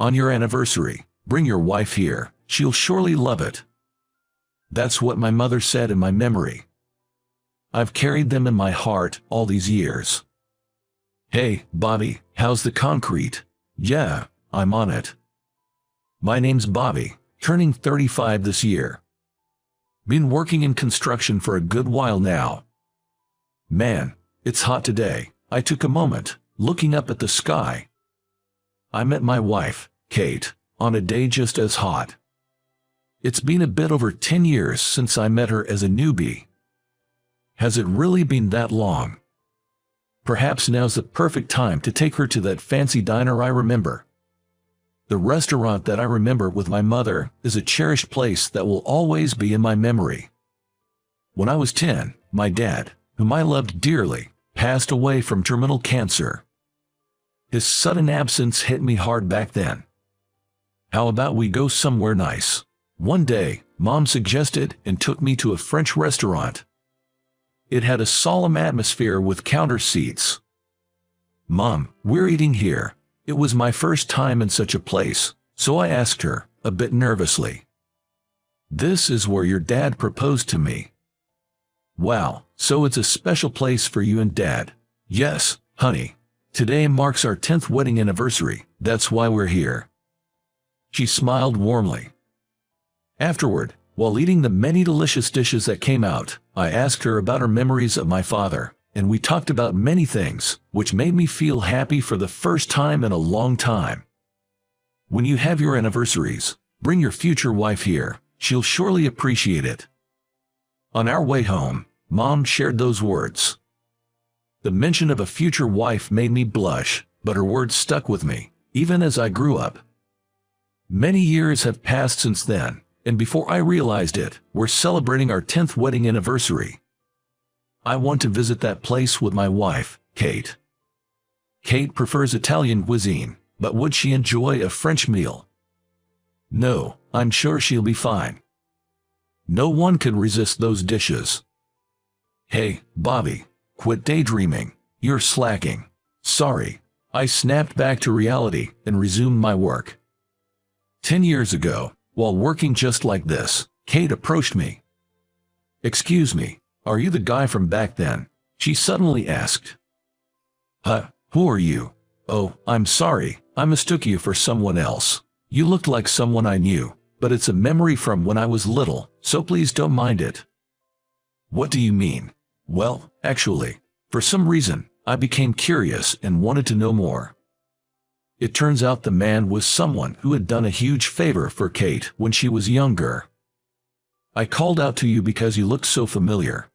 On your anniversary, bring your wife here, she'll surely love it. That's what my mother said in my memory. I've carried them in my heart all these years. Hey, Bobby, how's the concrete? Yeah, I'm on it. My name's Bobby, turning 35 this year. Been working in construction for a good while now. Man, it's hot today. I took a moment, looking up at the sky. I met my wife, Kate, on a day just as hot. It's been a bit over 10 years since I met her as a newbie. Has it really been that long? Perhaps now's the perfect time to take her to that fancy diner I remember. The restaurant that I remember with my mother is a cherished place that will always be in my memory. When I was 10, my dad, whom I loved dearly, passed away from terminal cancer. His sudden absence hit me hard back then. How about we go somewhere nice? One day, Mom suggested and took me to a French restaurant. It had a solemn atmosphere with counter seats. Mom, we're eating here. It was my first time in such a place, so I asked her, a bit nervously. This is where your dad proposed to me. Wow, so it's a special place for you and Dad. Yes, honey. Today marks our 10th wedding anniversary, that's why we're here. She smiled warmly. Afterward, while eating the many delicious dishes that came out, I asked her about her memories of my father, and we talked about many things, which made me feel happy for the first time in a long time. When you have your anniversaries, bring your future wife here, she'll surely appreciate it. On our way home, Mom shared those words. The mention of a future wife made me blush, but her words stuck with me, even as I grew up. Many years have passed since then, and before I realized it, we're celebrating our 10th wedding anniversary. I want to visit that place with my wife, Kate. Kate prefers Italian cuisine, but would she enjoy a French meal? No, I'm sure she'll be fine. No one could resist those dishes. Hey, Bobby, quit daydreaming, you're slacking. Sorry. I snapped back to reality and resumed my work. 10 years ago, while working just like this, Kate approached me. Excuse me, are you the guy from back then? She suddenly asked. Huh, who are you? Oh, I'm sorry, I mistook you for someone else. You looked like someone I knew, but it's a memory from when I was little, so please don't mind it. What do you mean? Well, actually, for some reason, I became curious and wanted to know more. It turns out the man was someone who had done a huge favor for Kate when she was younger. I called out to you because you looked so familiar,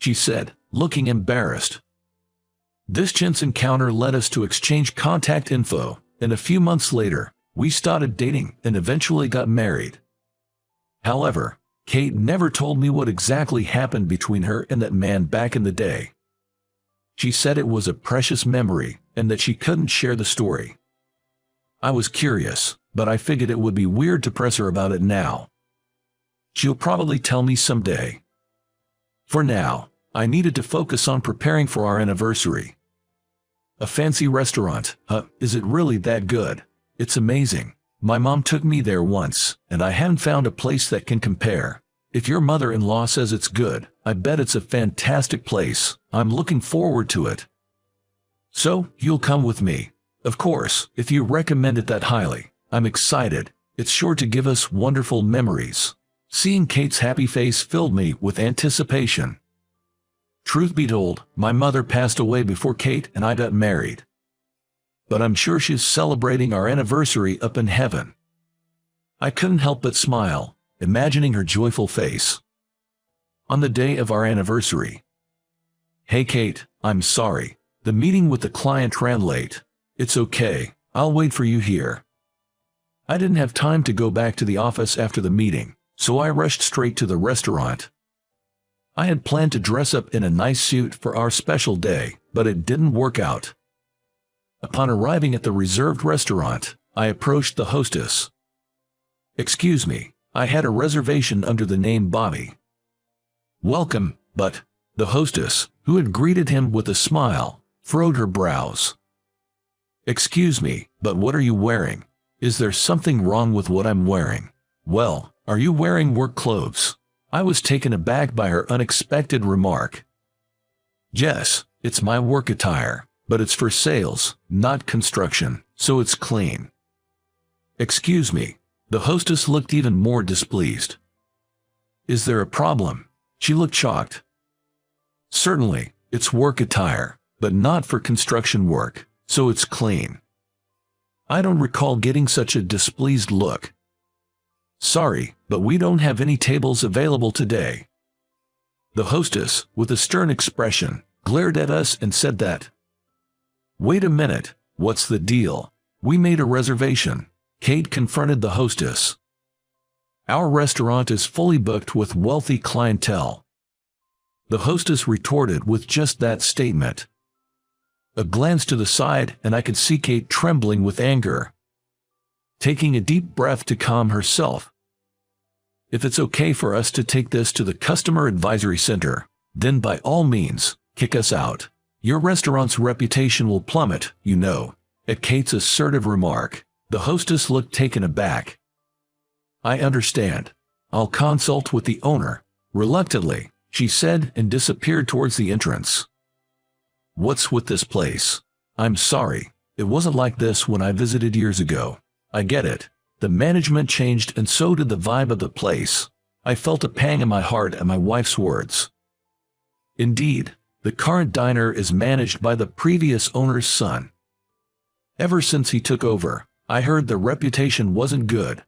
she said, looking embarrassed. This chance encounter led us to exchange contact info, and a few months later, we started dating and eventually got married. However, Kate never told me what exactly happened between her and that man back in the day. She said it was a precious memory and that she couldn't share the story. I was curious, but I figured it would be weird to press her about it now. She'll probably tell me someday. For now, I needed to focus on preparing for our anniversary. A fancy restaurant, is it really that good? It's amazing. My mom took me there once, and I haven't found a place that can compare. If your mother-in-law says it's good, I bet it's a fantastic place. I'm looking forward to it. So, you'll come with me. Of course, if you recommend it that highly. I'm excited. It's sure to give us wonderful memories. Seeing Kate's happy face filled me with anticipation. Truth be told, my mother passed away before Kate and I got married. But I'm sure she's celebrating our anniversary up in heaven. I couldn't help but smile, imagining her joyful face. On the day of our anniversary. Hey Kate, I'm sorry. The meeting with the client ran late. It's okay, I'll wait for you here. I didn't have time to go back to the office after the meeting, so I rushed straight to the restaurant. I had planned to dress up in a nice suit for our special day, but it didn't work out. Upon arriving at the reserved restaurant, I approached the hostess. Excuse me, I had a reservation under the name Bobby. Welcome, but the hostess, who had greeted him with a smile, furrowed her brows. Excuse me, but what are you wearing? Is there something wrong with what I'm wearing? Well, are you wearing work clothes? I was taken aback by her unexpected remark. Yes, it's my work attire, but it's for sales, not construction, so it's clean. Excuse me. The hostess looked even more displeased. Is there a problem? She looked shocked. Certainly, it's work attire, but not for construction work, so it's clean. I don't recall getting such a displeased look. Sorry, but we don't have any tables available today. The hostess, with a stern expression, glared at us and said that. Wait a minute, what's the deal? We made a reservation. Kate confronted the hostess. Our restaurant is fully booked with wealthy clientele. The hostess retorted with just that statement. A glance to the side and I could see Kate trembling with anger. Taking a deep breath to calm herself. If it's okay for us to take this to the Customer Advisory Center, then by all means, kick us out. Your restaurant's reputation will plummet, you know. At Kate's assertive remark, the hostess looked taken aback. I understand. I'll consult with the owner. Reluctantly, she said and disappeared towards the entrance. What's with this place? I'm sorry, it wasn't like this when I visited years ago. I get it. The management changed and so did the vibe of the place. I felt a pang in my heart at my wife's words. Indeed, the current diner is managed by the previous owner's son. Ever since he took over, I heard the reputation wasn't good.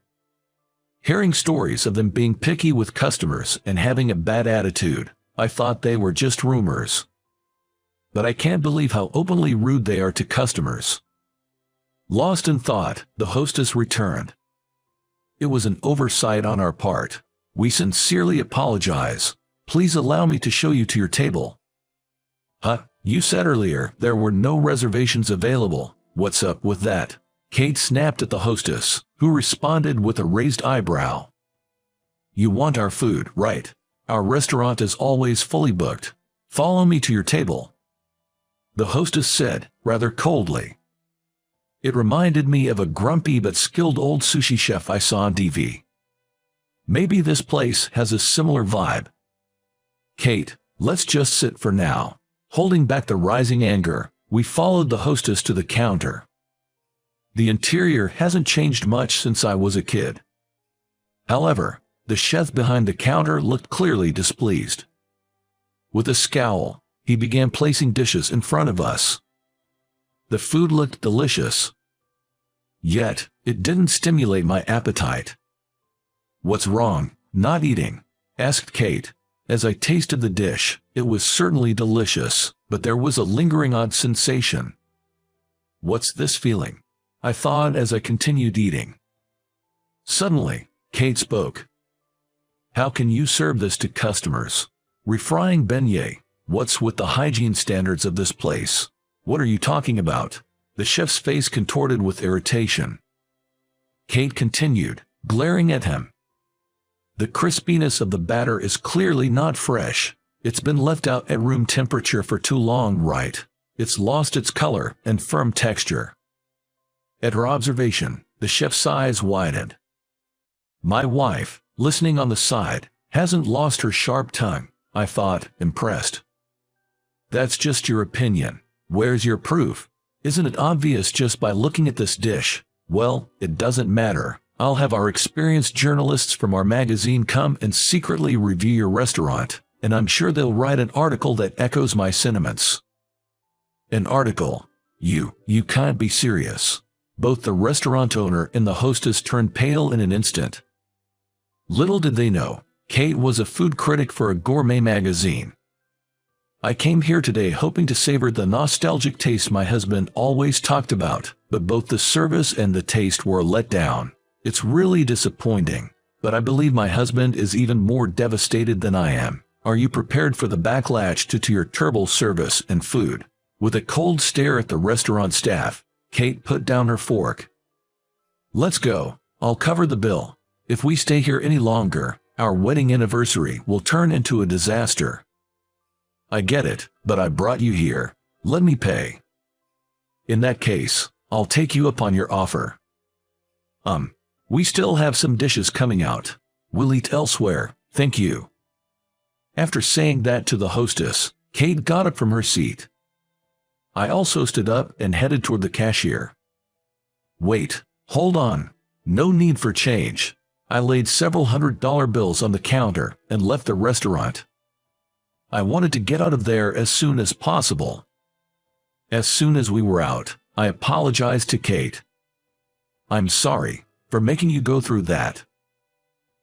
Hearing stories of them being picky with customers and having a bad attitude, I thought they were just rumors. But I can't believe how openly rude they are to customers. Lost in thought, the hostess returned. It was an oversight on our part. We sincerely apologize. Please allow me to show you to your table. Huh? You said earlier there were no reservations available. What's up with that? Kate snapped at the hostess, who responded with a raised eyebrow. You want our food, right? Our restaurant is always fully booked. Follow me to your table. The hostess said, rather coldly. It reminded me of a grumpy but skilled old sushi chef I saw on TV. Maybe this place has a similar vibe. Kate, let's just sit for now. Holding back the rising anger, we followed the hostess to the counter. The interior hasn't changed much since I was a kid. However, the chef behind the counter looked clearly displeased. With a scowl, he began placing dishes in front of us. The food looked delicious. Yet, it didn't stimulate my appetite. What's wrong, not eating? Asked Kate. As I tasted the dish, it was certainly delicious, but there was a lingering odd sensation. What's this feeling? I thought as I continued eating. Suddenly, Kate spoke. How can you serve this to customers? Refrying beignet. What's with the hygiene standards of this place? What are you talking about? The chef's face contorted with irritation. Kate continued, glaring at him. The crispiness of the batter is clearly not fresh. It's been left out at room temperature for too long, right? It's lost its color and firm texture. At her observation, the chef's eyes widened. My wife, listening on the side, hasn't lost her sharp tongue, I thought, impressed. That's just your opinion. Where's your proof? Isn't it obvious just by looking at this dish? Well, it doesn't matter. I'll have our experienced journalists from our magazine come and secretly review your restaurant, and I'm sure they'll write an article that echoes my sentiments. An article? You can't be serious. Both the restaurant owner and the hostess turned pale in an instant. Little did they know, Kate was a food critic for a gourmet magazine. I came here today hoping to savor the nostalgic taste my husband always talked about, but both the service and the taste were a letdown. It's really disappointing, but I believe my husband is even more devastated than I am. Are you prepared for the backlash to your terrible service and food? With a cold stare at the restaurant staff, Kate put down her fork. Let's go. I'll cover the bill. If we stay here any longer, our wedding anniversary will turn into a disaster. I get it, but I brought you here. Let me pay. In that case, I'll take you up on your offer. We still have some dishes coming out. We'll eat elsewhere, thank you." After saying that to the hostess, Kate got up from her seat. I also stood up and headed toward the cashier. "Wait, hold on. No need for change." I laid several $100 bills on the counter and left the restaurant. I wanted to get out of there as soon as possible. As soon as we were out, I apologized to Kate. "I'm sorry for making you go through that.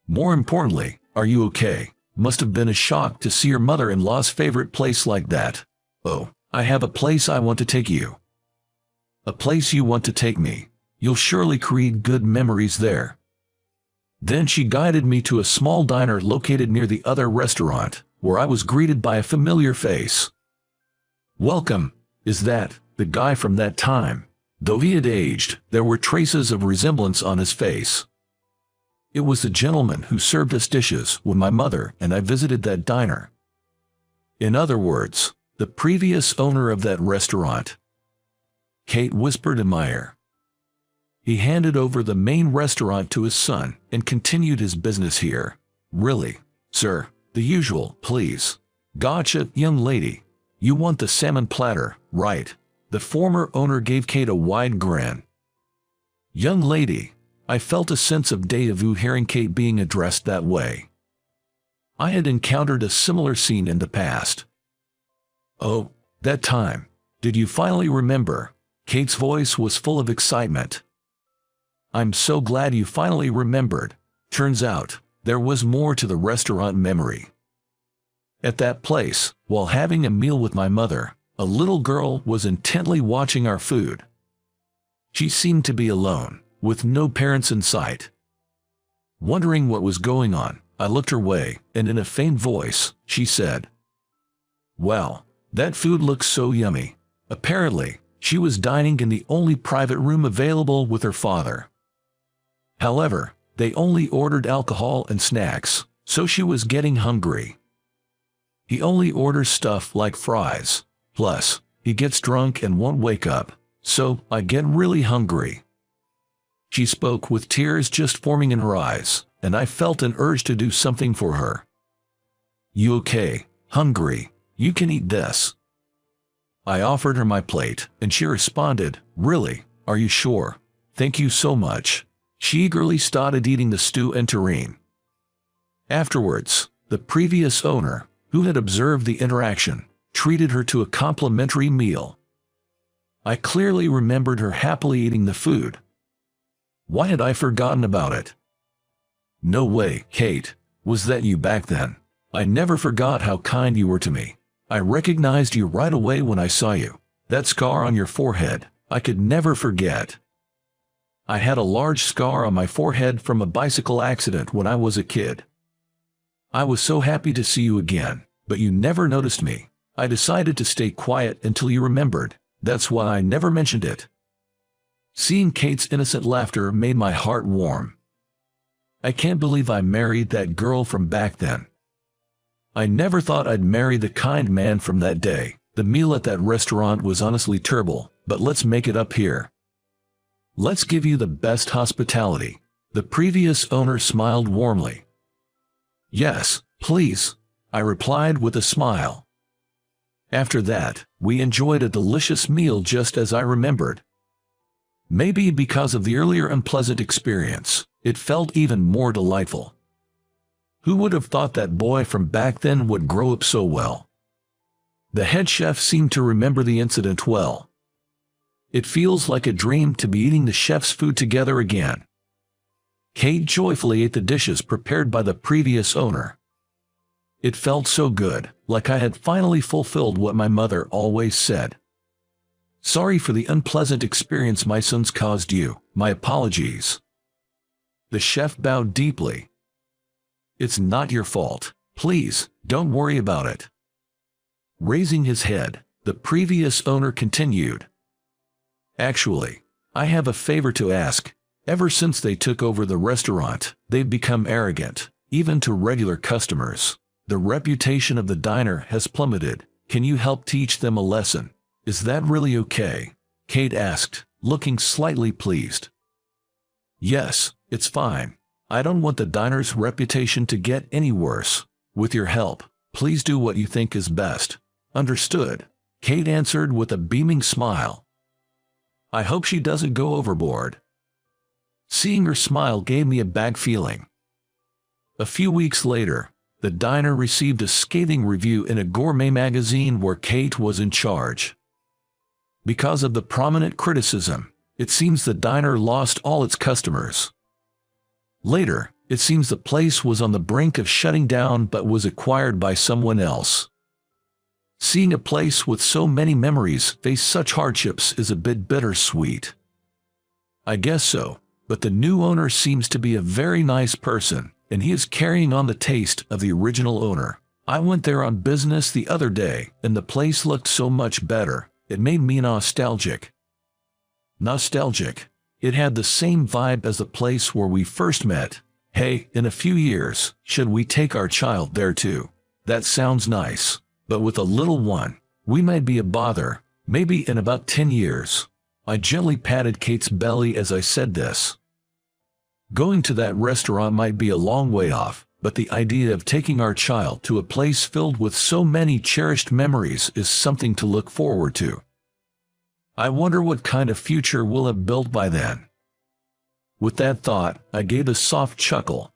More importantly, are you okay? Must have been a shock to see your mother-in-law's favorite place like that." "Oh, I have a place I want to take you." "A place you want to take me? You'll surely create good memories there." Then she guided me to a small diner located near the other restaurant, where I was greeted by a familiar face. "Welcome. Is that the guy from that time?" Though he had aged, there were traces of resemblance on his face. It was the gentleman who served us dishes when my mother and I visited that diner. In other words, the previous owner of that restaurant. Kate whispered in my ear. He handed over the main restaurant to his son and continued his business here. "Really, sir, the usual, please." "Gotcha, young lady. You want the salmon platter, right?" The former owner gave Kate a wide grin. "Young lady," I felt a sense of déjà vu hearing Kate being addressed that way. I had encountered a similar scene in the past. "Oh, that time. Did you finally remember?" Kate's voice was full of excitement. "I'm so glad you finally remembered." Turns out, there was more to the restaurant memory. At that place, while having a meal with my mother, a little girl was intently watching our food. She seemed to be alone, with no parents in sight. Wondering what was going on, I looked her way, and in a faint voice, she said, "Wow, that food looks so yummy." Apparently, she was dining in the only private room available with her father. However, they only ordered alcohol and snacks, so she was getting hungry. He only orders stuff like fries. Plus, he gets drunk and won't wake up, so I get really hungry. She spoke with tears just forming in her eyes, and I felt an urge to do something for her. "You okay? Hungry? You can eat this." I offered her my plate, and she responded, "Really? Are you sure? Thank you so much." She eagerly started eating the stew and terrine. Afterwards, the previous owner, who had observed the interaction, treated her to a complimentary meal. I clearly remembered her happily eating the food. Why had I forgotten about it? "No way, Kate. Was that you back then? I never forgot how kind you were to me. I recognized you right away when I saw you. That scar on your forehead, I could never forget." I had a large scar on my forehead from a bicycle accident when I was a kid. "I was so happy to see you again, but you never noticed me. I decided to stay quiet until you remembered. That's why I never mentioned it." Seeing Kate's innocent laughter made my heart warm. I can't believe I married that girl from back then. I never thought I'd marry the kind man from that day. The meal at that restaurant was honestly terrible, but let's make it up here. Let's give you the best hospitality. The previous owner smiled warmly. "Yes, please," I replied with a smile. After that, we enjoyed a delicious meal just as I remembered. Maybe because of the earlier unpleasant experience, it felt even more delightful. Who would have thought that boy from back then would grow up so well? The head chef seemed to remember the incident well. It feels like a dream to be eating the chef's food together again. Kate joyfully ate the dishes prepared by the previous owner. It felt so good, like I had finally fulfilled what my mother always said. "Sorry for the unpleasant experience my sons caused you. My apologies." The chef bowed deeply. "It's not your fault. Please, don't worry about it." Raising his head, the previous owner continued. "Actually, I have a favor to ask. Ever since they took over the restaurant, they've become arrogant, even to regular customers. The reputation of the diner has plummeted. Can you help teach them a lesson?" "Is that really okay?" Kate asked, looking slightly pleased. Yes, it's fine. I don't want the diner's reputation to get any worse. With your help, please do what you think is best. Understood, Kate answered with a beaming smile. I hope she doesn't go overboard. Seeing her smile gave me a bad feeling. A few weeks later, the diner received a scathing review in a gourmet magazine where Kate was in charge. Because of the prominent criticism, it seems the diner lost all its customers. Later, it seems the place was on the brink of shutting down but was acquired by someone else. Seeing a place with so many memories face such hardships is a bit bittersweet. I guess so, but the new owner seems to be a very nice person, and he is carrying on the taste of the original owner. I went there on business the other day, and the place looked so much better, it made me nostalgic. Nostalgic. It had the same vibe as the place where we first met. Hey, in a few years, should we take our child there too? That sounds nice. But with a little one, we might be a bother, maybe in about 10 years. I gently patted Kate's belly as I said this. Going to that restaurant might be a long way off, but the idea of taking our child to a place filled with so many cherished memories is something to look forward to. I wonder what kind of future we'll have built by then. With that thought, I gave a soft chuckle,